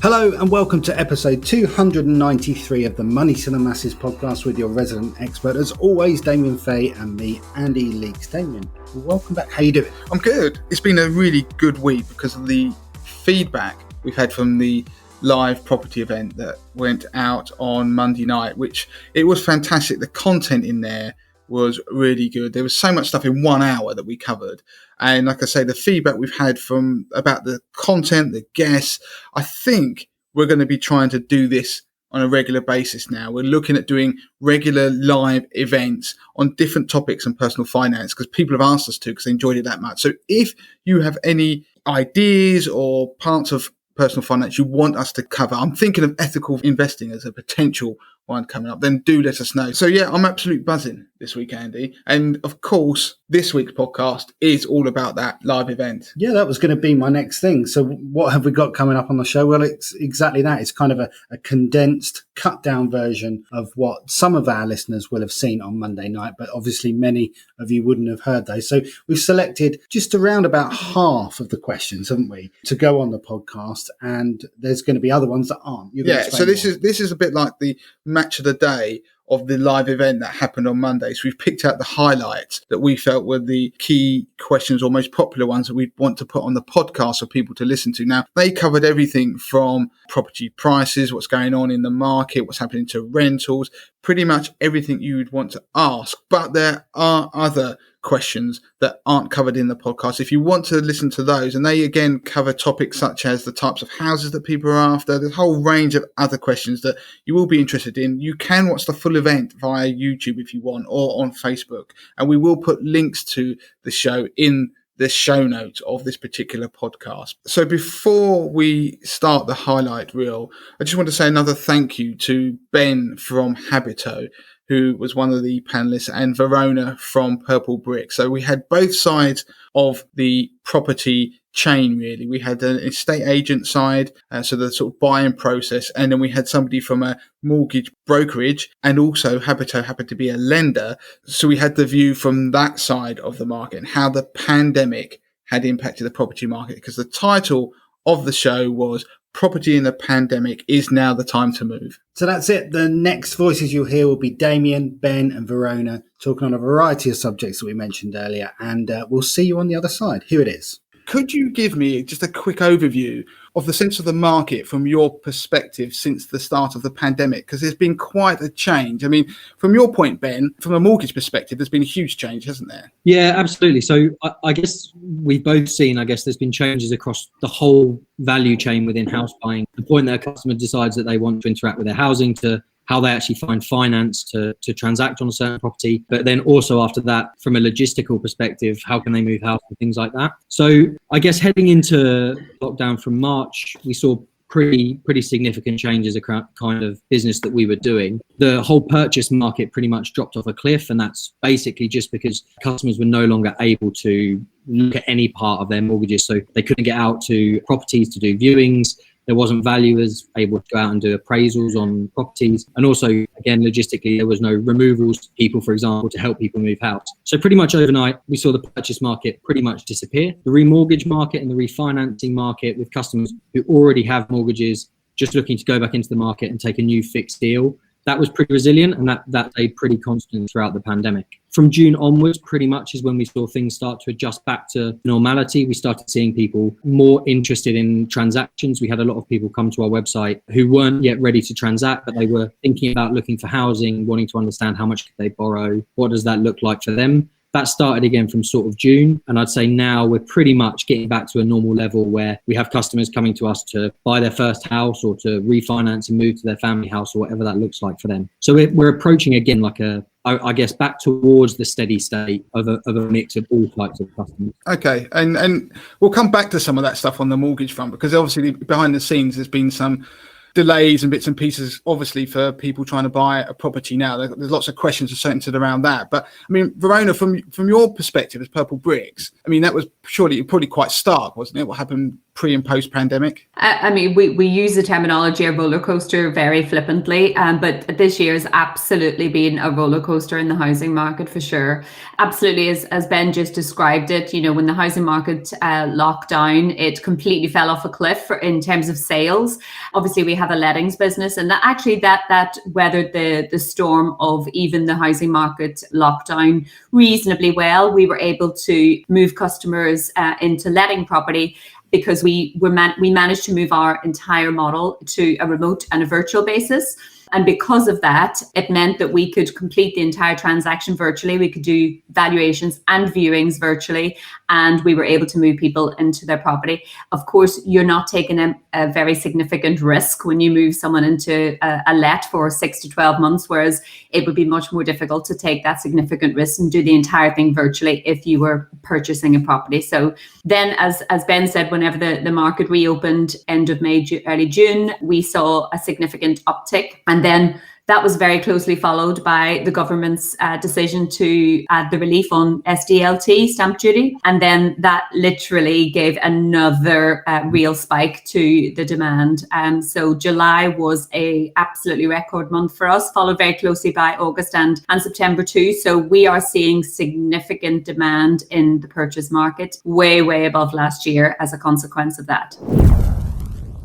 Hello and welcome to episode 293 of the Money to the Masses podcast with your resident expert, as always, Damien Fahy and me, Andy Leaks. Damien, welcome back. How you doing? I'm good. It's been a really good week because of the feedback we've had from the live property event that went out on Monday night, which it was fantastic. The content in there was really good. There was so much stuff in 1 hour that we covered. And like I say, the feedback we've had from about the content, the guests, I think we're going to be trying to do this on a regular basis now. We're looking at doing regular live events on different topics and personal finance because people have asked us to because they enjoyed it that much. So if you have any ideas or parts of personal finance you want us to cover, I'm thinking of ethical investing as a potential one coming up, then do let us know. So yeah, I'm absolutely buzzing this week, Andy. And of course, this week's podcast is all about that live event. Yeah, that was going to be my next thing. So what have we got coming up on the show? Well, it's exactly that. It's kind of a condensed, cut down version of what some of our listeners will have seen on Monday night, but obviously many of you wouldn't have heard those. So we've selected just around about half of the questions, haven't we, to go on the podcast. And there's going to be other ones that aren't. So this is a bit like the match of the day of the live event that happened on Monday. So we've picked out the highlights that we felt were the key questions or most popular ones that we want to put on the podcast for people to listen to. Now, they covered everything from property prices, what's going on in the market, what's happening to rentals, pretty much everything you would want to ask. But there are other questions that aren't covered in the podcast. If you want to listen to those, and they again cover topics such as the types of houses that people are after, there's a whole range of other questions that you will be interested in. You can watch the full event via YouTube if you want, or on Facebook, and we will put links to the show in the show notes of this particular podcast. So before we start the highlight reel, I just want to say another thank you to Ben from Habito, who was one of the panelists, and Verona from Purple Brick. So we had both sides of the property chain, really. We had an estate agent side, so the sort of buying process, and then we had somebody from a mortgage brokerage, and also Habito happened to be a lender. So we had the view from that side of the market and how the pandemic had impacted the property market, because the title of the show was Property in the Pandemic, Is Now the Time to Move? So that's it. The next voices you'll hear will be Damien, Ben and Verona talking on a variety of subjects that we mentioned earlier, and we'll see you on the other side. Here it is. Could you give me just a quick overview of the sense of the market from your perspective since the start of the pandemic? Because there's been quite a change. I mean, from your point, Ben, from a mortgage perspective, there's been a huge change, hasn't there? Yeah, absolutely. So I guess we've both seen, there's been changes across the whole value chain within house buying. The point that a customer decides that they want to interact with their housing, to how they actually find finance to transact on a certain property. But then also after that, from a logistical perspective, how can they move house and things like that. So I guess heading into lockdown from March, we saw pretty significant changes across kind of business that we were doing. The whole purchase market pretty much dropped off a cliff, and that's basically just because customers were no longer able to look at any part of their mortgages. So they couldn't get out to properties to do viewings. There wasn't valuers able to go out and do appraisals on properties. And also, again, logistically, there was no removals people, for example, to help people move house. So pretty much overnight, we saw the purchase market pretty much disappear. The remortgage market and the refinancing market, with customers who already have mortgages just looking to go back into the market and take a new fixed deal, that was pretty resilient, and that stayed pretty constant throughout the pandemic. From June onwards, pretty much is when we saw things start to adjust back to normality. We started seeing people more interested in transactions. We had a lot of people come to our website who weren't yet ready to transact, but they were thinking about looking for housing, wanting to understand how much could they borrow, what does that look like for them. That started again from sort of June. And I'd say now we're pretty much getting back to a normal level where we have customers coming to us to buy their first house or to refinance and move to their family house or whatever that looks like for them. So we're approaching again like I guess back towards the steady state of a mix of all types of customers. Okay. And we'll come back to some of that stuff on the mortgage front, because obviously behind the scenes there's been some delays and bits and pieces, obviously, for people trying to buy a property now. There's lots of questions centered around that. But I mean, Verona, from your perspective as Purple Bricks, I mean, that was probably quite stark, wasn't it? What happened pre and post pandemic? I mean, we use the terminology a roller coaster very flippantly, but this year has absolutely been a roller coaster in the housing market for sure. Absolutely, as Ben just described it, you know, when the housing market locked down, it completely fell off a cliff in terms of sales. Obviously, we have a lettings business, and that weathered the storm of even the housing market lockdown reasonably well. We were able to move customers into letting property because we managed to move our entire model to a remote and a virtual basis. And because of that, it meant that we could complete the entire transaction virtually. We could do valuations and viewings virtually, and we were able to move people into their property. Of course, you're not taking a very significant risk when you move someone into a let for 6 to 12 months, whereas it would be much more difficult to take that significant risk and do the entire thing virtually if you were purchasing a property. So then, as Ben said, whenever the market reopened end of May, early June, we saw a significant uptick. And then that was very closely followed by the government's decision to add the relief on SDLT, stamp duty. And then that literally gave another real spike to the demand. So July was a absolutely record month for us, followed very closely by August and September too. So we are seeing significant demand in the purchase market, way, way above last year as a consequence of that.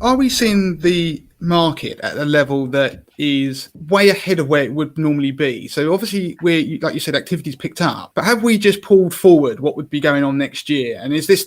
Are we seeing the market at a level that is way ahead of where it would normally be? So obviously, like you said, activity's picked up, but have we just pulled forward what would be going on next year? And is this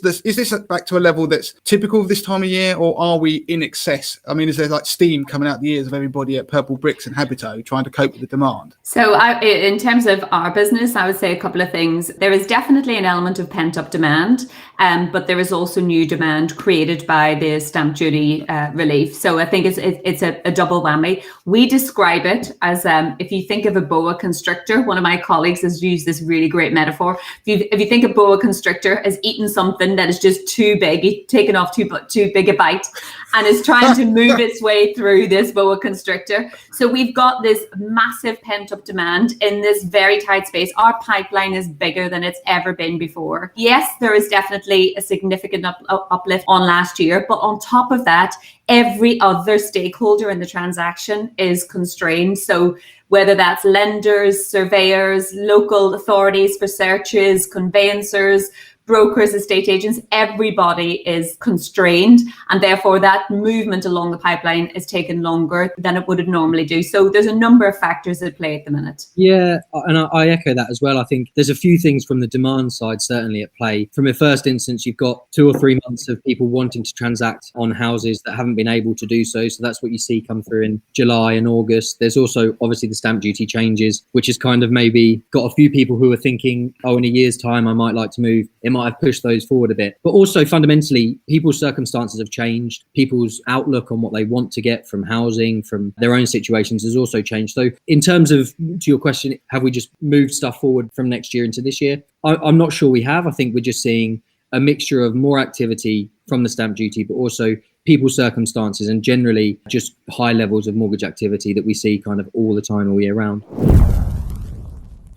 back to a level that's typical of this time of year, or are we in excess? I mean, is there like steam coming out the ears of everybody at Purple Bricks and Habito trying to cope with the demand? So in terms of our business, I would say a couple of things. There is definitely an element of pent-up demand, but there is also new demand created by the stamp duty relief. So I think it's a double whammy. We describe it as if you think of a boa constrictor. One of my colleagues has used this really great metaphor. If you think of boa constrictor as eating something that is just too big, taken off too big a bite, and is trying to move its way through this boa constrictor. So we've got this massive pent-up demand in this very tight space. Our pipeline is bigger than it's ever been before. Yes, there is definitely a significant uplift on last year, but on top of that, every other stakeholder in the transaction is constrained. So whether that's lenders, surveyors, local authorities for searches, conveyancers, brokers, estate agents, everybody is constrained, and therefore that movement along the pipeline is taking longer than it would normally do. So there's a number of factors at play at the minute. Yeah, and I echo that as well. I think there's a few things from the demand side certainly at play. From a first instance, you've got 2 or 3 months of people wanting to transact on houses that haven't been able to do so. So that's what you see come through in July and August. There's also obviously the stamp duty changes, which has kind of maybe got a few people who are thinking, oh, in a year's time, I might like to move. It might have pushed those forward a bit. But also fundamentally, people's circumstances have changed. People's outlook on what they want to get from housing, from their own situations has also changed. So in terms of, to your question, have we just moved stuff forward from next year into this year? I'm not sure we have. I think we're just seeing a mixture of more activity from the stamp duty, but also people's circumstances and generally just high levels of mortgage activity that we see kind of all the time, all year round.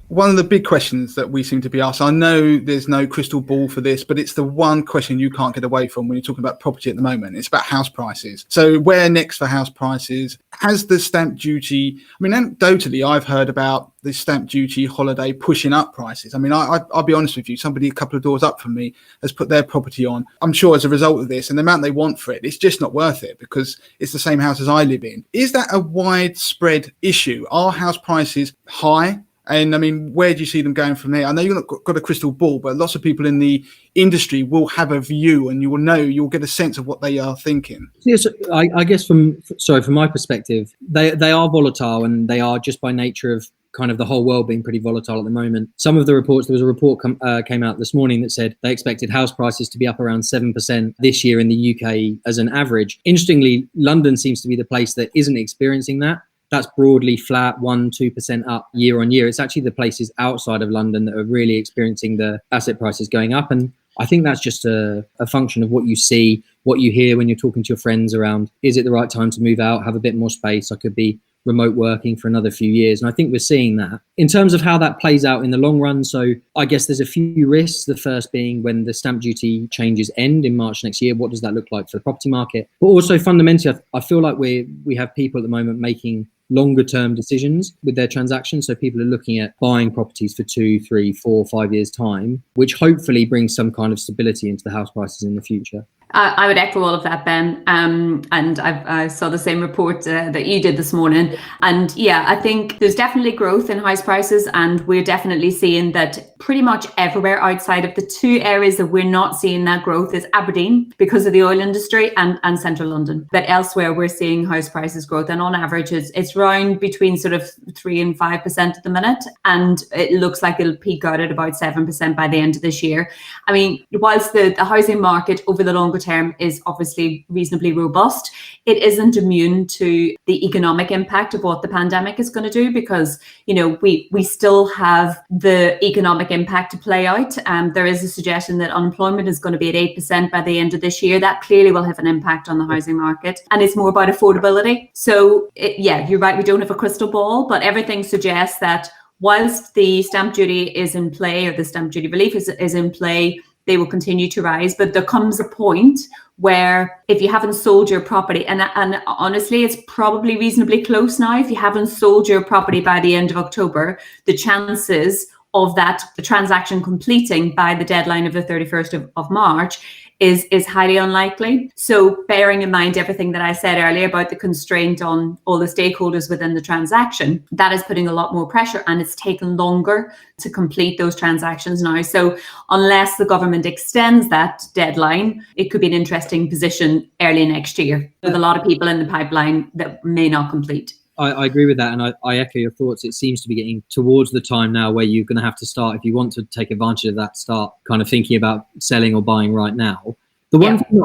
One of the big questions that we seem to be asked, I know there's no crystal ball for this, but it's the one question you can't get away from when you're talking about property at the moment. It's about house prices. So where next for house prices? Has the stamp duty, I mean, anecdotally, I've heard about the stamp duty holiday pushing up prices. I mean, I'll be honest with you, somebody a couple of doors up from me has put their property on, I'm sure as a result of this, and the amount they want for it, it's just not worth it because it's the same house as I live in. Is that a widespread issue? Are house prices high? And I mean, where do you see them going from there? I know you've not got a crystal ball, but lots of people in the industry will have a view and you'll get a sense of what they are thinking. Yes, I guess from my perspective, they are volatile, and they are just by nature of kind of the whole world being pretty volatile at the moment. Some of the reports, there was a report came out this morning that said they expected house prices to be up around 7% this year in the UK as an average. Interestingly, London seems to be the place that isn't experiencing that. That's broadly flat, 1-2% up year on year. It's actually the places outside of London that are really experiencing the asset prices going up. And I think that's just a function of what you see, what you hear when you're talking to your friends around, is it the right time to move out, have a bit more space? I could be remote working for another few years. And I think we're seeing that. In terms of how that plays out in the long run, so I guess there's a few risks. The first being when the stamp duty changes end in March next year, what does that look like for the property market? But also fundamentally, I feel like we have people at the moment making longer term decisions with their transactions. So people are looking at buying properties for 2, 3, 4, 5 years time, which hopefully brings some kind of stability into the house prices in the future. I would echo all of that, Ben. And I saw the same report that you did this morning. And yeah, I think there's definitely growth in house prices. And we're definitely seeing that pretty much everywhere outside of the two areas that we're not seeing that growth is Aberdeen because of the oil industry and central London. But elsewhere, we're seeing house prices growth. And on average, it's around between sort of 3 and 5% at the minute. And it looks like it'll peak out at about 7% by the end of this year. I mean, whilst the housing market over the longer term is obviously reasonably robust, it isn't immune to the economic impact of what the pandemic is going to do, because we still have the economic impact to play out. There is a suggestion that unemployment is going to be at 8% by the end of this year. That clearly will have an impact on the housing market, and it's more about affordability. So you're right, we don't have a crystal ball, but everything suggests that whilst the stamp duty is in play, or the stamp duty relief is in play, they will continue to rise. But there comes a point where if you haven't sold your property, and honestly, it's probably reasonably close now, if you haven't sold your property by the end of October, the chances of the transaction completing by the deadline of the 31st of March is highly unlikely. So bearing in mind everything that I said earlier about the constraint on all the stakeholders within the transaction, that is putting a lot more pressure, and it's taken longer to complete those transactions now. So unless the government extends that deadline, it could be an interesting position early next year with a lot of people in the pipeline that may not complete. I agree with that, and I echo your thoughts. It seems to be getting towards the time now where you're going to have to start, if you want to take advantage of that, start kind of thinking about selling or buying right now. The one thing that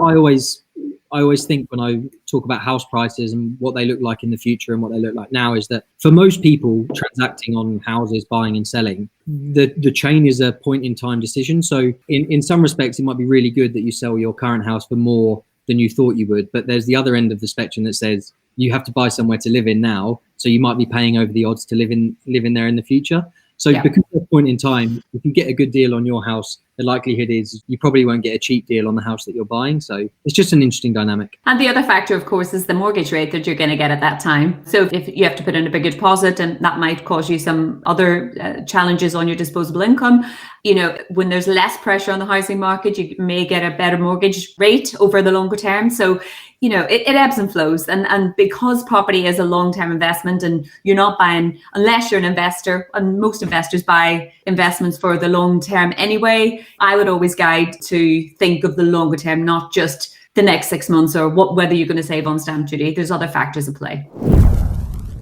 I always think when I talk about house prices and what they look like in the future and what they look like now is that for most people transacting on houses, buying and selling, the chain is a point in time decision. So in some respects, it might be really good that you sell your current house for more than you thought you would. But there's the other end of the spectrum that says you have to buy somewhere to live in now, so you might be paying over the odds to live in there in the future. So because at a point in time, if you get a good deal on your house, the likelihood is you probably won't get a cheap deal on the house that you're buying. So it's just an interesting dynamic. And the other factor, of course, is the mortgage rate that you're going to get at that time. So if you have to put in a bigger deposit, and that might cause you some other challenges on your disposable income. When there's less pressure on the housing market, you may get a better mortgage rate over the longer term. So it ebbs and flows. And because property is a long-term investment and you're not buying, unless you're an investor, and most investors buy investments for the long term anyway, I would always guide to think of the longer term, not just the next 6 months or whether you're going to save on stamp duty. There's other factors at play.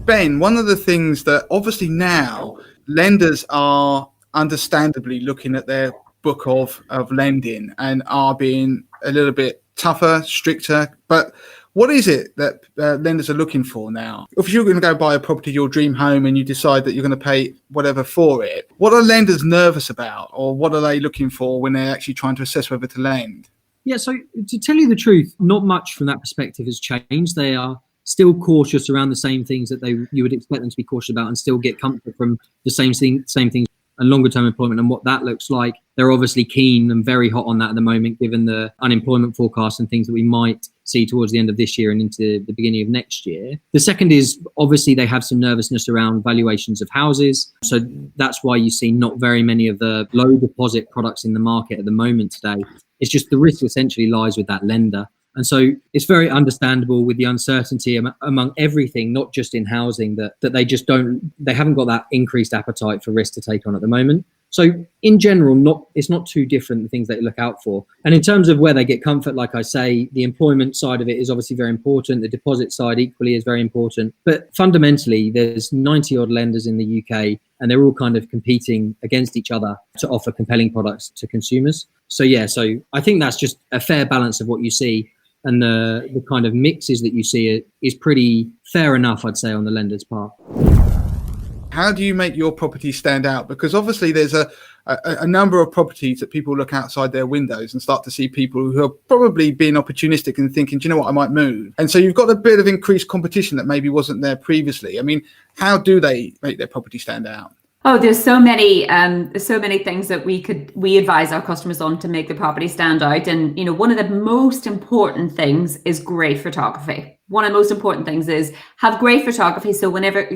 Ben, one of the things that obviously now lenders are understandably looking at their book of lending and are being a little bit tougher, stricter. But what is it that lenders are looking for now? If you're going to go buy a property, your dream home, and you decide that you're going to pay whatever for it, what are lenders nervous about, or what are they looking for when they're actually trying to assess whether to lend? Yeah, so to tell you the truth, not much from that perspective has changed. They are still cautious around the same things that you would expect them to be cautious about, and still get comfort from the same things and longer term employment and what that looks like. They're obviously keen and very hot on that at the moment, given the unemployment forecast and things that we might see towards the end of this year and into the beginning of next year. The second is obviously they have some nervousness around valuations of houses. So that's why you see not very many of the low deposit products in the market at the moment today. It's just the risk essentially lies with that lender. And so it's very understandable with the uncertainty among everything, not just in housing, that they haven't got that increased appetite for risk to take on at the moment. So in general, it's not too different, the things that you look out for. And in terms of where they get comfort, like I say, the employment side of it is obviously very important. The deposit side equally is very important. But fundamentally, there's 90 odd lenders in the UK, and they're all kind of competing against each other to offer compelling products to consumers. So I think that's just a fair balance of what you see. And the kind of mixes that you see is pretty fair enough, I'd say, on the lender's part. How do you make your property stand out? Because obviously there's a a number of properties that people look outside their windows and start to see people who are probably being opportunistic and thinking, do you know what, I might move. And so you've got a bit of increased competition that maybe wasn't there previously. I mean, how do they make their property stand out? Oh, there's so many things that we advise our customers on to make the property stand out. And, you know, one of the most important things is great photography. One of the most important things is have great photography. So whenever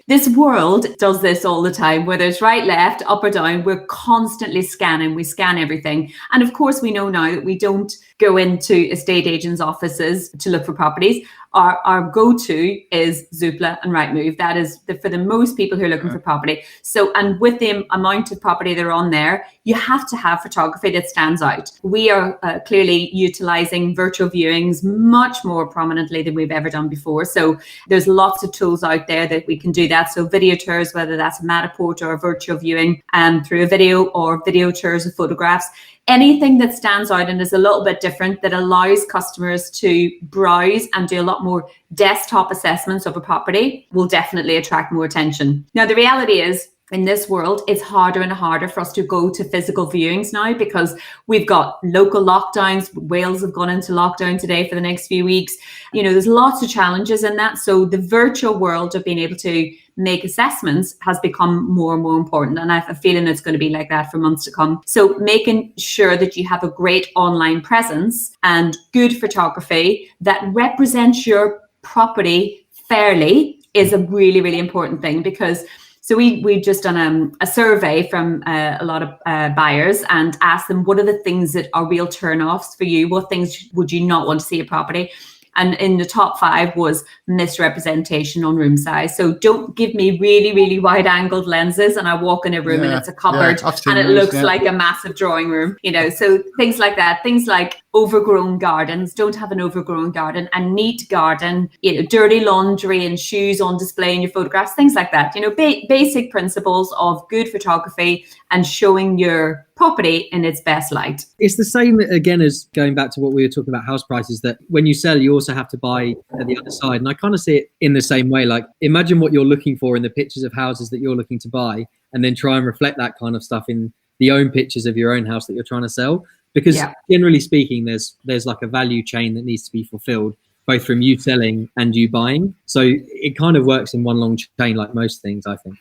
this world does this all the time, whether it's right, left, up or down, we're constantly scanning. We scan everything. And of course, we know now that we don't go into estate agents' offices to look for properties. Our go-to is Zoopla and Rightmove. That is for the most people who are looking for property. So, and with the amount of property that are on there, you have to have photography that stands out. We are clearly utilizing virtual viewings much more prominently than we've ever done before. So there's lots of tools out there that we can do that. So video tours, whether that's a Matterport or a virtual viewing through a video, or video tours of photographs. Anything that stands out and is a little bit different, that allows customers to browse and do a lot more desktop assessments of a property, will definitely attract more attention. Now, the reality is, in this world, it's harder and harder for us to go to physical viewings now, because we've got local lockdowns. Wales have gone into lockdown today for the next few weeks. You know, there's lots of challenges in that. So the virtual world of being able to make assessments has become more and more important. And I have a feeling it's going to be like that for months to come. So making sure that you have a great online presence and good photography that represents your property fairly is a really, really important thing. Because so we've just done a survey from a lot of buyers and asked them, what are the things that are real turn-offs for you? What things would you not want to see a property? And in the top 5 was misrepresentation on room size. So don't give me really, really wide angled lenses and I walk in a room and it's a cupboard and it looks like a massive drawing room, you know, so things like that. Things like overgrown gardens, don't have an overgrown garden, a neat garden, you know, dirty laundry and shoes on display in your photographs, things like that. You know, basic principles of good photography and showing your property in its best light. It's the same again as going back to what we were talking about house prices, that when you sell, you also have to buy at the other side. And I kind of see it in the same way. Like, imagine what you're looking for in the pictures of houses that you're looking to buy, and then try and reflect that kind of stuff in the own pictures of your own house that you're trying to sell. Because generally speaking, there's like a value chain that needs to be fulfilled, both from you selling and you buying. So it kind of works in one long chain, like most things, I think.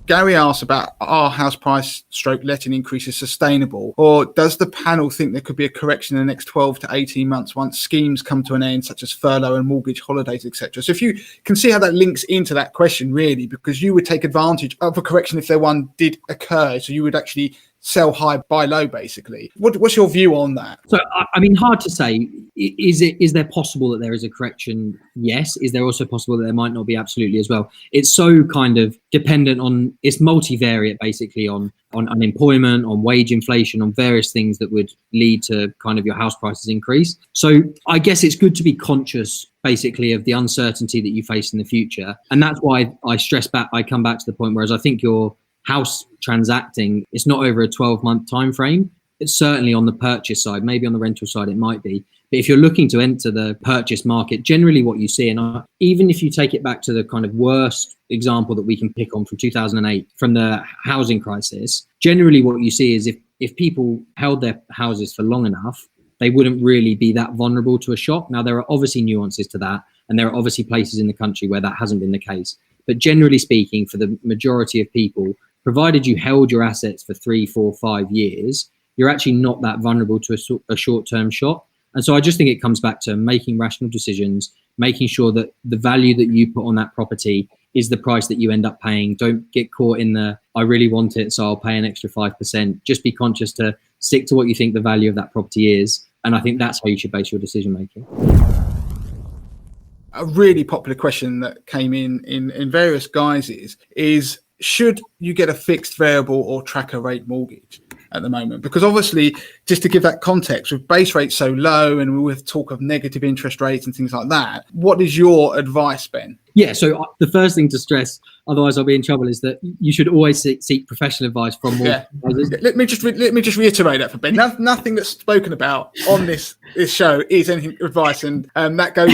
Gary asked about, are house price / letting increases sustainable, or does the panel think there could be a correction in the next 12 to 18 months once schemes come to an end, such as furlough and mortgage holidays, etc.? So if you can see how that links into that question, really, because you would take advantage of a correction if there one did occur. So you would actually sell high, buy low, basically. What's your view on that? So, I mean, hard to say. Is there possible that there is a correction? Yes. Is there also possible that there might not be? Absolutely as well. It's so kind of dependent on, it's multivariate basically on unemployment, on wage inflation, on various things that would lead to kind of your house prices increase. So I guess it's good to be conscious basically of the uncertainty that you face in the future. And that's why I come back to the point, whereas I think your house transacting, it's not over a 12-month time frame. It's certainly on the purchase side, maybe on the rental side it might be. But if you're looking to enter the purchase market, generally what you see, and even if you take it back to the kind of worst example that we can pick on from 2008, from the housing crisis, generally what you see is if people held their houses for long enough, they wouldn't really be that vulnerable to a shock. Now, there are obviously nuances to that, and there are obviously places in the country where that hasn't been the case. But generally speaking, for the majority of people, provided you held your assets for 3, 4, 5 years, you're actually not that vulnerable to a short-term shock. And so I just think it comes back to making rational decisions, making sure that the value that you put on that property is the price that you end up paying. Don't get caught in the, I really want it, so I'll pay an extra 5%. Just be conscious to stick to what you think the value of that property is. And I think that's how you should base your decision making. A really popular question that came in various guises is, should you get a fixed, variable or tracker rate mortgage at the moment? Because obviously, just to give that context, with base rates so low and with talk of negative interest rates and things like that, what is your advice, Ben? Yeah, so the first thing to stress otherwise I'll be in trouble, is that you should always seek professional advice from more advisors. Let me just reiterate that for Ben. Nothing that's spoken about on this show is anything advice, and that goes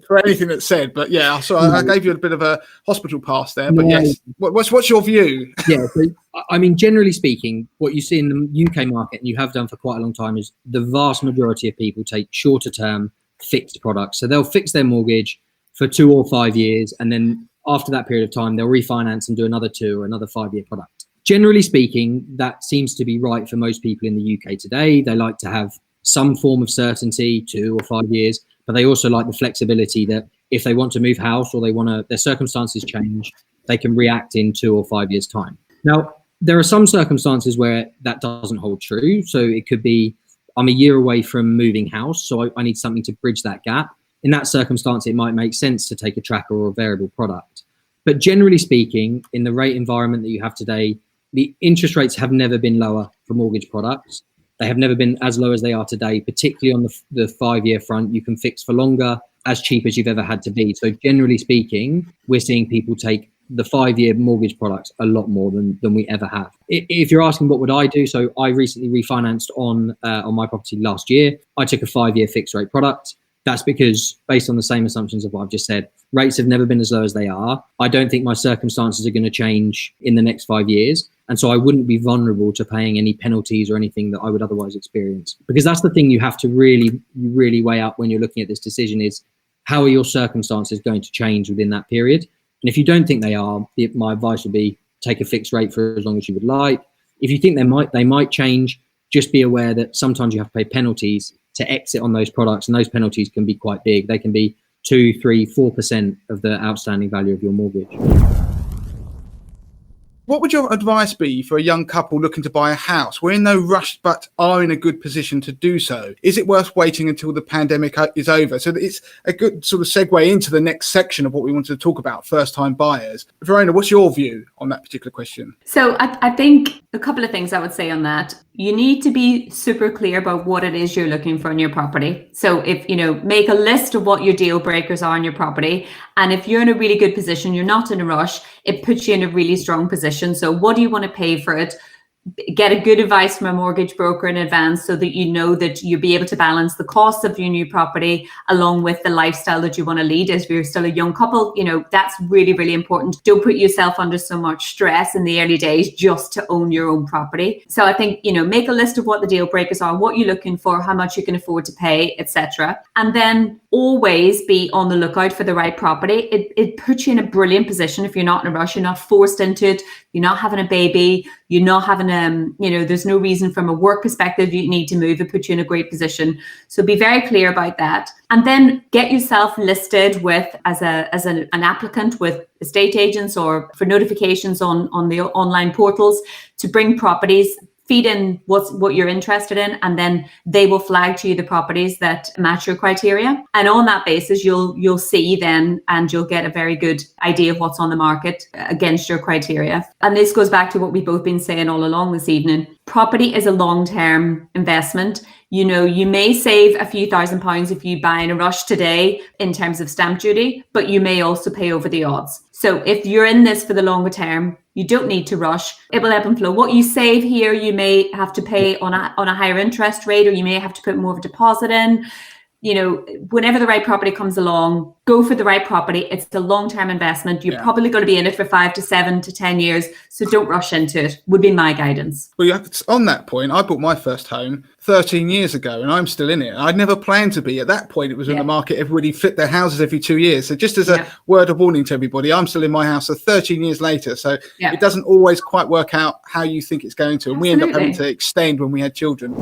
for anything that's said. But yeah, so I gave you a bit of a hospital pass there. But yes, what's your view? Yeah, so, I mean, generally speaking, what you see in the UK market, and you have done for quite a long time, is the vast majority of people take shorter term fixed products. So they'll fix their mortgage for 2 or 5 years, and then after that period of time, they'll refinance and do another 2 or another 5-year product. Generally speaking, that seems to be right for most people in the UK today. They like to have some form of certainty, 2 or 5 years, but they also like the flexibility that if they want to move house or their circumstances change, they can react in 2 or 5 years' time. Now, there are some circumstances where that doesn't hold true. So it could be, I'm a year away from moving house, so I need something to bridge that gap. In that circumstance, it might make sense to take a tracker or a variable product. But generally speaking, in the rate environment that you have today, the interest rates have never been lower for mortgage products. They have never been as low as they are today, particularly on the 5-year front. You can fix for longer, as cheap as you've ever had to be. So generally speaking, we're seeing people take the 5-year mortgage products a lot more than we ever have. If you're asking what would I do, so I recently refinanced on my property last year. I took a 5-year fixed rate product. That's because, based on the same assumptions of what I've just said, rates have never been as low as they are. I don't think my circumstances are going to change in the next 5 years. And so I wouldn't be vulnerable to paying any penalties or anything that I would otherwise experience. Because that's the thing you have to really weigh up when you're looking at this decision, is how are your circumstances going to change within that period? And if you don't think they are, my advice would be take a fixed rate for as long as you would like. If you think they might change, just be aware that sometimes you have to pay penalties to exit on those products, and those penalties can be quite big. They can be 2, 3, 4% of the outstanding value of your mortgage. What would your advice be for a young couple looking to buy a house? We're in no rush, but are in a good position to do so. Is it worth waiting until the pandemic is over? So it's a good sort of segue into the next section of what we wanted to talk about, first-time buyers. Verona, what's your view on that particular question? So I think a couple of things I would say on that. You need to be super clear about what it is you're looking for in your property. So if, make a list of what your deal breakers are in your property. And if you're in a really good position, you're not in a rush, it puts you in a really strong position. So what do you want to pay for it? Get a good advice from a mortgage broker in advance so that you know that you'll be able to balance the cost of your new property along with the lifestyle that you want to lead. As you're still a young couple, that's really, really important. Don't put yourself under so much stress in the early days just to own your own property. So I think, make a list of what the deal breakers are, what you're looking for, how much you can afford to pay, etc. And then always be on the lookout for the right property. It puts you in a brilliant position if you're not in a rush, you're not forced into it, you're not having a baby, you're not having there's no reason from a work perspective you need to move. It puts you in a great position. So be very clear about that. And then get yourself listed with as an applicant with estate agents or for notifications on the online portals to bring properties. Feed in what you're interested in, and then they will flag to you the properties that match your criteria. And on that basis, you'll see then, and you'll get a very good idea of what's on the market against your criteria. And this goes back to what we've both been saying all along this evening. Property is a long-term investment. You may save a few £1,000s if you buy in a rush today in terms of stamp duty, but you may also pay over the odds. So if you're in this for the longer term, you don't need to rush. It will ebb and flow. What you save here, you may have to pay on a higher interest rate, or you may have to put more of a deposit in. Whenever the right property comes along, go for the right property. It's a long-term investment. You're probably going to be in it for 5 to 7 to 10 years. So don't rush into it, would be my guidance. Well, on that point, I bought my first home 13 years ago and I'm still in it. I'd never planned to be. At that point, it was in the market. Everybody flipped their houses every 2 years. So just as a word of warning to everybody, I'm still in my house 13 years later. So it doesn't always quite work out how you think it's going to. And we end up having to extend when we had children.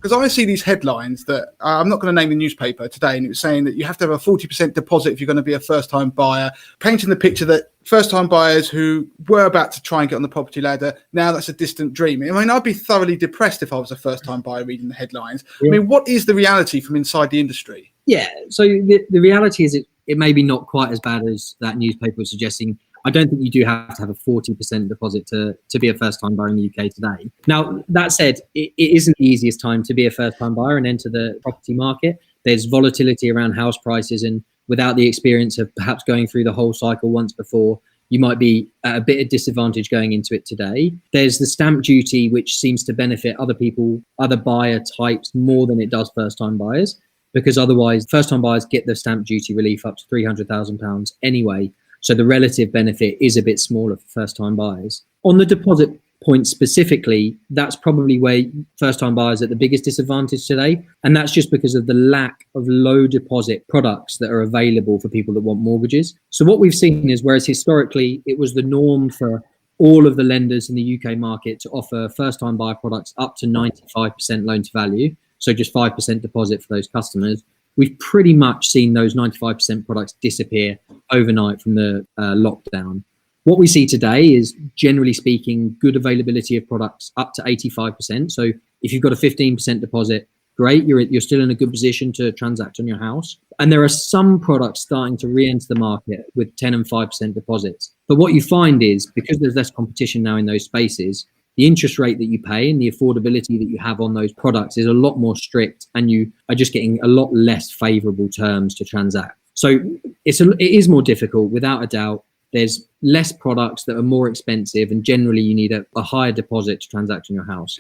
Because I see these headlines that I'm not going to name the newspaper today, and it was saying that you have to have a 40% deposit if you're going to be a first-time buyer, painting the picture that first-time buyers who were about to try and get on the property ladder, now that's a distant dream. I mean, I'd be thoroughly depressed if I was a first-time buyer reading the headlines. I mean, what is the reality from inside the industry? Yeah, so the reality is it may be not quite as bad as that newspaper was suggesting. I don't think you do have to have a 40% deposit to be a first-time buyer in the UK today. Now, that said, it isn't the easiest time to be a first-time buyer and enter the property market. There's volatility around house prices, and without the experience of perhaps going through the whole cycle once before, you might be at a bit of disadvantage going into it today. There's the stamp duty, which seems to benefit other people, other buyer types more than it does first-time buyers, because otherwise first-time buyers get the stamp duty relief up to £300,000 anyway. So the relative benefit is a bit smaller for first-time buyers. On the deposit point specifically, that's probably where first-time buyers are at the biggest disadvantage today. And that's just because of the lack of low deposit products that are available for people that want mortgages. So what we've seen is, whereas historically it was the norm for all of the lenders in the UK market to offer first-time buyer products up to 95% loan to value, so just 5% deposit for those customers, we've pretty much seen those 95% products disappear overnight from the lockdown. What we see today is, generally speaking, good availability of products up to 85%. So if you've got a 15% deposit, great, you're still in a good position to transact on your house. And there are some products starting to re-enter the market with 10 and 5% deposits. But what you find is, because there's less competition now in those spaces, the interest rate that you pay and the affordability that you have on those products is a lot more strict, and you are just getting a lot less favourable terms to transact. So it is more difficult, without a doubt. There's less products that are more expensive, and generally you need a higher deposit to transact on your house.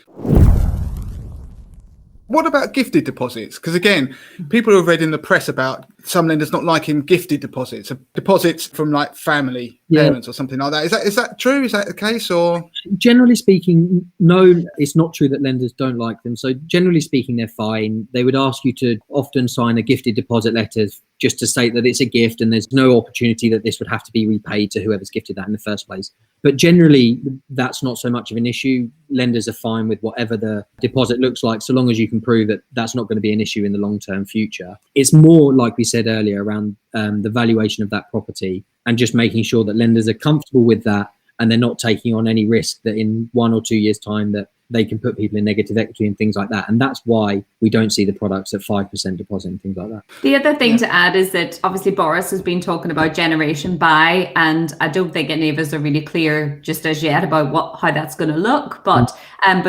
What about gifted deposits? Because again, people have read in the press about some lenders not liking gifted deposits, deposits from like family, parents or something like that. Is that true? Is that the case? Or generally speaking, no, it's not true that lenders don't like them. So generally speaking, they're fine. They would ask you to often sign a gifted deposit letter just to state that it's a gift and there's no opportunity that this would have to be repaid to whoever's gifted that in the first place. But generally, that's not so much of an issue. Lenders are fine with whatever the deposit looks like, so long as you can prove that that's not going to be an issue in the long-term future. It's more, like we said earlier, around the valuation of that property, and just making sure that lenders are comfortable with that and they're not taking on any risk that in 1 or 2 years' time that they can put people in negative equity and things like that. And that's why we don't see the products at 5% deposit and things like that. The other thing to add is that obviously Boris has been talking about generation buy, and I don't think any of us are really clear just as yet about how that's going to look. But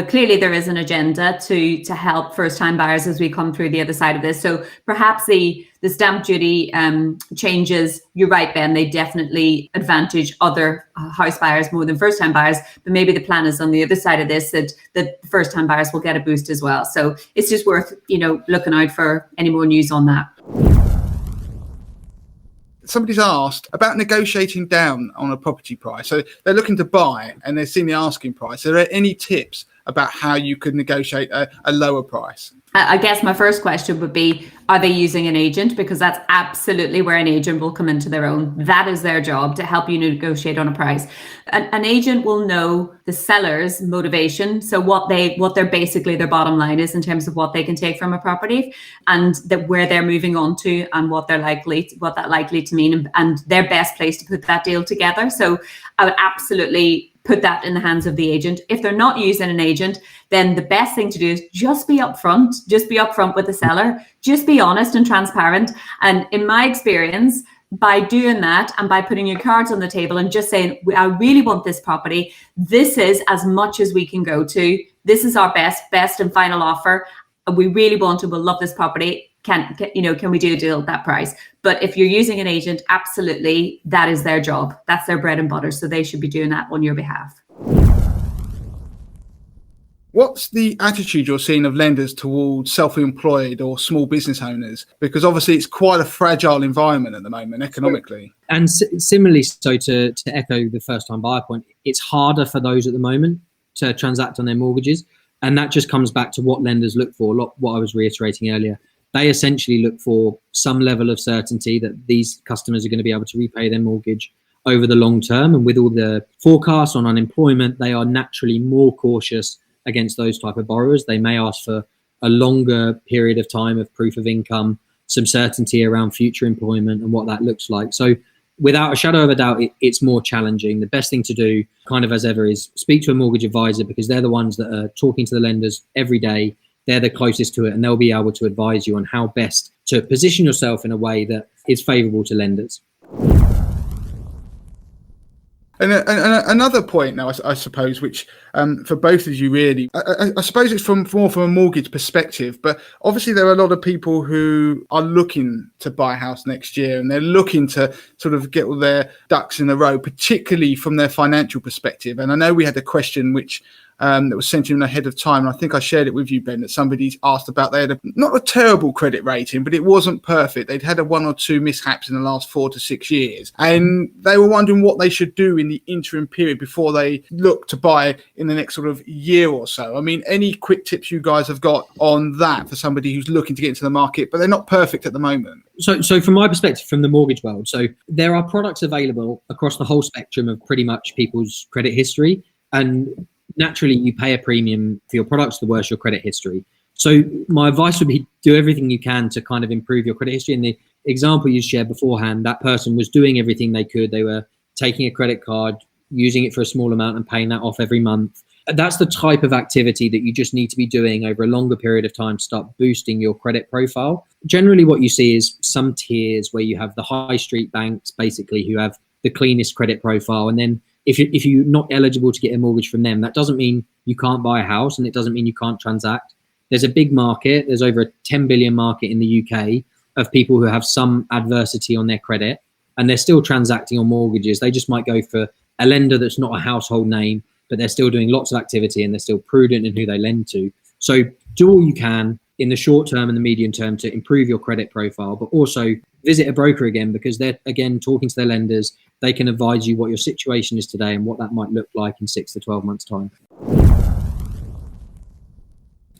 clearly there is an agenda to help first-time buyers as we come through the other side of this. So perhaps the stamp duty changes, you're right, Ben, they definitely advantage other house buyers more than first-time buyers. But maybe the plan is on the other side of this that first-time buyers will get a boost as well. So it's just worth, looking out for any more news on that. somebody's asked about negotiating down on a property price. So they're looking to buy and they've seen the asking price. Are there any tips about how you could negotiate a lower price? I guess my first question would be, are they using an agent? Because that's absolutely where an agent will come into their own. That is their job, to help you negotiate on a price. An agent will know the seller's motivation. So what they're basically, their bottom line is in terms of what they can take from a property, and where they're moving on to, and what that likely to mean, and their best place to put that deal together. So I would absolutely put that in the hands of the agent. If they're not using an agent, then the best thing to do is just be upfront. Just be upfront with the seller. Just be honest and transparent. And in my experience, by doing that and by putting your cards on the table and just saying, I really want this property, this is as much as we can go to. This is our best and final offer. We really want to, we'll love this property. Can we do a deal at that price? But if you're using an agent, absolutely, that is their job. That's their bread and butter. So they should be doing that on your behalf. What's the attitude you're seeing of lenders towards self-employed or small business owners? Because obviously it's quite a fragile environment at the moment economically. And similarly, so to echo the first-time buyer point, it's harder for those at the moment to transact on their mortgages. And that just comes back to what lenders look for, what I was reiterating earlier. They essentially look for some level of certainty that these customers are going to be able to repay their mortgage over the long term. And with all the forecasts on unemployment, they are naturally more cautious against those type of borrowers. They may ask for a longer period of time of proof of income, some certainty around future employment and what that looks like. So without a shadow of a doubt, it's more challenging. The best thing to do, kind of as ever, is speak to a mortgage advisor, because they're the ones that are talking to the lenders every day. They're the closest to it, and they'll be able to advise you on how best to position yourself in a way that is favourable to lenders. And another point now, I suppose, which for both of you really, I suppose it's more from a mortgage perspective, but obviously there are a lot of people who are looking to buy a house next year and they're looking to sort of get all their ducks in a row, particularly from their financial perspective. And I know we had a question which that was sent in ahead of time, and I think I shared it with you, Ben, that somebody's asked about. They had not a terrible credit rating, but it wasn't perfect. They'd had one or two mishaps in the last 4 to 6 years, and they were wondering what they should do in the interim period before they look to buy in the next sort of year or so. I mean, any quick tips you guys have got on that for somebody who's looking to get into the market, but they're not perfect at the moment? So from my perspective, from the mortgage world, so there are products available across the whole spectrum of pretty much people's credit history, and naturally you pay a premium for your products the worse your credit history. So my advice would be do everything you can to kind of improve your credit history. In the example you shared beforehand, that person was doing everything they could. They were taking a credit card, using it for a small amount and paying that off every month. That's the type of activity that you just need to be doing over a longer period of time to start boosting your credit profile. Generally what you see is some tiers where you have the high street banks basically who have the cleanest credit profile, and then if you're not eligible to get a mortgage from them, that doesn't mean you can't buy a house, and it doesn't mean you can't transact. There's a big market. There's over a 10 billion market in the UK of people who have some adversity on their credit, and they're still transacting on mortgages. They just might go for a lender that's not a household name, but they're still doing lots of activity and they're still prudent in who they lend to. So do all you can in the short term and the medium term to improve your credit profile, but also visit a broker again, because they're, again, talking to their lenders. They can advise you what your situation is today and what that might look like in 6 to 12 months' time.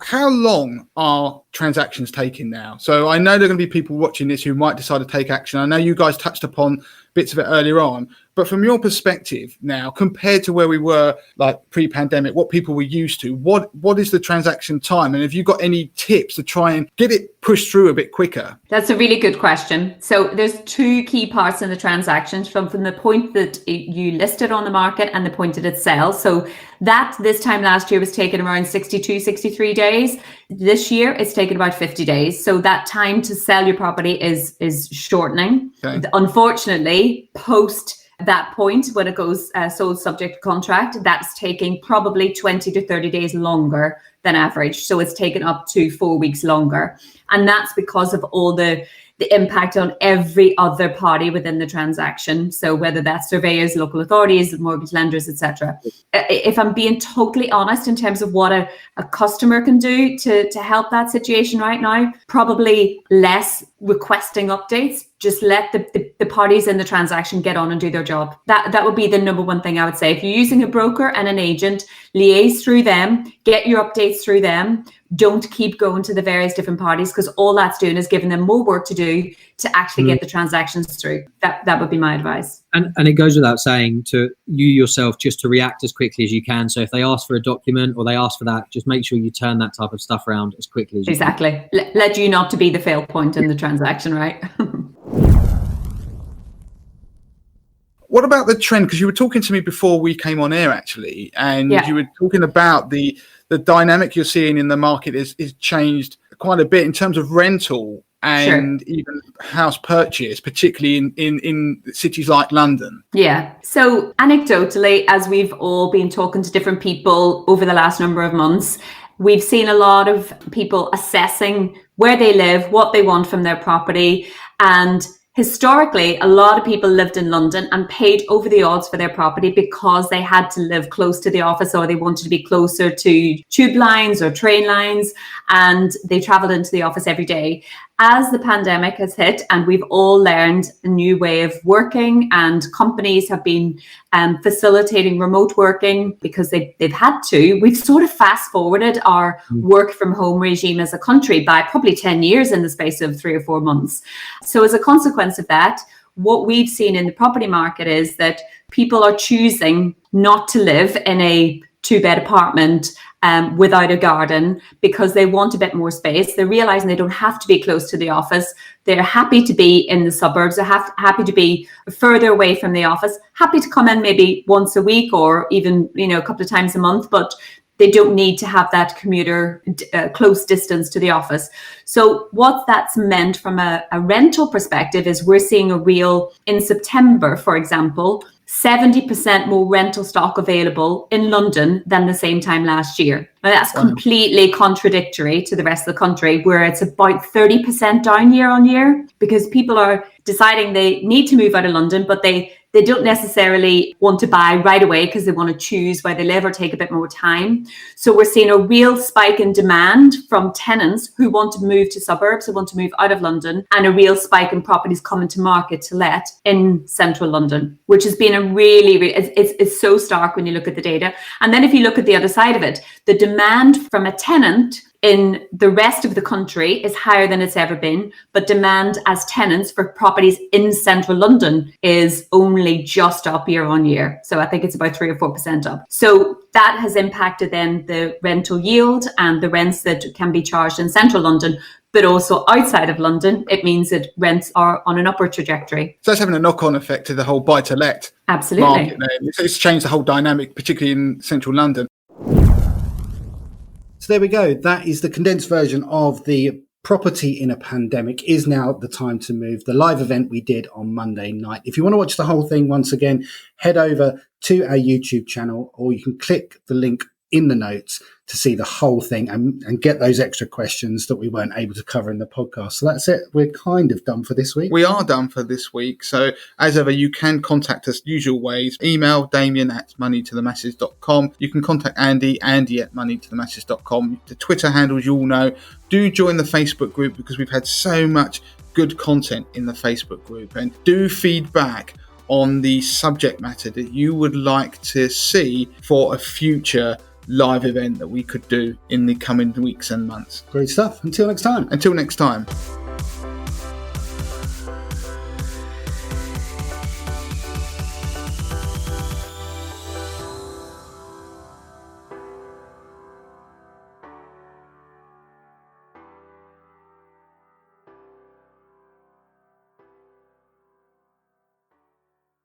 How long are transactions taking now? So I know there are going to be people watching this who might decide to take action. I know you guys touched upon bits of it earlier on, but from your perspective now, compared to where we were like pre-pandemic, what people were used to, what is the transaction time? And have you got any tips to try and get it pushed through a bit quicker? That's a really good question. So there's two key parts in the transactions from the point that you list it on the market and the point that it sells. So that this time last year was taken around 62, 63 days. This year it's taken about 50 days. So that time to sell your property is shortening. Okay. Unfortunately, post that point when it goes sold subject to contract, that's taking probably 20 to 30 days longer than average. So it's taken up to 4 weeks longer. And that's because of all the impact on every other party within the transaction. So whether that's surveyors, local authorities, mortgage lenders, etc. If I'm being totally honest in terms of what a customer can do to help that situation right now, probably less requesting updates. Just let the parties in the transaction get on and do their job. That would be the number one thing I would say. If you're using a broker and an agent, liaise through them, get your updates through them. Don't keep going to the various different parties, because all that's doing is giving them more work to do to actually get the transactions through. That would be my advice. And it goes without saying to you yourself just to react as quickly as you can. So if they ask for a document or they ask for that, just make sure you turn that type of stuff around as quickly as you can. Exactly. Let you not to be the fail point in the transaction, right? What about the trend? Because you were talking to me before we came on air, actually, and you were talking about the dynamic you're seeing in the market is changed quite a bit in terms of rental and even house purchase, particularly in cities like London. Yeah. So anecdotally, as we've all been talking to different people over the last number of months, we've seen a lot of people assessing where they live, what they want from their property. And historically, a lot of people lived in London and paid over the odds for their property because they had to live close to the office, or they wanted to be closer to tube lines or train lines, and they traveled into the office every day. As the pandemic has hit and we've all learned a new way of working, and companies have been facilitating remote working because they've had to, we've sort of fast forwarded our work from home regime as a country by probably 10 years in the space of 3 or 4 months. So as a consequence of that, what we've seen in the property market is that people are choosing not to live in a 2-bed apartment without a garden because they want a bit more space. They're realizing they don't have to be close to the office. They're happy to be in the suburbs. They're happy to be further away from the office, happy to come in maybe once a week or even, a couple of times a month, but they don't need to have that commuter close distance to the office. So what that's meant from a rental perspective is we're seeing in September, for example, 70% more rental stock available in London than the same time last year. Now, that's completely contradictory to the rest of the country, where it's about 30% down year on year, because people are deciding they need to move out of London, but they don't necessarily want to buy right away because they want to choose where they live or take a bit more time. So we're seeing a real spike in demand from tenants who want to move to suburbs, who want to move out of London, and a real spike in properties coming to market to let in central London, which has been a really, it's so stark when you look at the data. And then if you look at the other side of it, the demand from a tenant in the rest of the country is higher than it's ever been, but demand as tenants for properties in central London is only just up year on year. So I think it's about 3 or 4% up. So that has impacted then the rental yield and the rents that can be charged in central London, but also outside of London. It means that rents are on an upward trajectory. So that's having a knock-on effect to the whole buy-to-let Absolutely market there. It's changed the whole dynamic, particularly in central London. So there we go. That is the condensed version of the Property in a Pandemic Is Now the Time to Move, the live event we did on Monday night. If you want to watch the whole thing once again, head over to our YouTube channel, or you can click the link in the notes to see the whole thing and get those extra questions that we weren't able to cover in the podcast. So that's it. We're kind of done for this week. We are done for this week. So as ever, you can contact us usual ways. Email Damien@moneytothemasses.com. You can contact Andy at moneytothemasses.com. The Twitter handles you all know. Do join the Facebook group, because we've had so much good content in the Facebook group, and do feedback on the subject matter that you would like to see for a future live event that we could do in the coming weeks and months. Great stuff. Until next time.